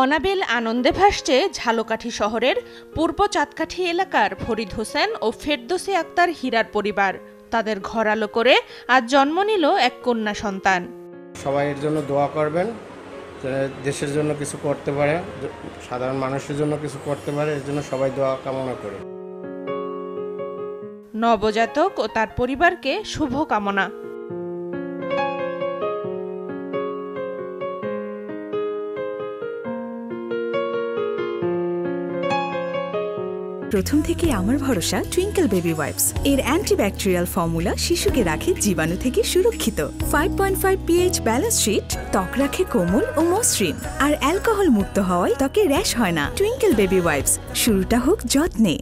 অনাবিল আনন্দে ভাসছে ঝালকাঠি শহরের পূর্ব চাঁদকাঠি এলাকার ফরিদ হোসেন ও ফেরদৌসী আক্তার হীরার পরিবার। তাদের ঘর আলো করে আজ জন্ম নিল এক কন্যা সন্তান। সবাই এর জন্য দোয়া করবেন, দেশের জন্য কিছু করতে পারে, সাধারণ মানুষের জন্য কিছু করতে পারে, এর জন্য সবাই দোয়া কামনা করে। নবজাতক ও তার পরিবারকে শুভ কামনা। প্রথম থেকে আমার ভরসা টুইঙ্কেল বেবি ওয়াইপস। এর অ্যান্টিব্যাকটেরিয়াল ফর্মুলা শিশুকে রাখে জীবাণু থেকে সুরক্ষিত। 5.5 pH ব্যালেন্স শিট ত্বক রাখে কোমল ও মসৃণ, আর অ্যালকোহল মুক্ত হওয়ায় ত্বকে র্যাশ হয় না। টুইঙ্কেল বেবি ওয়াইপস, শুরুটা হোক যত্নে।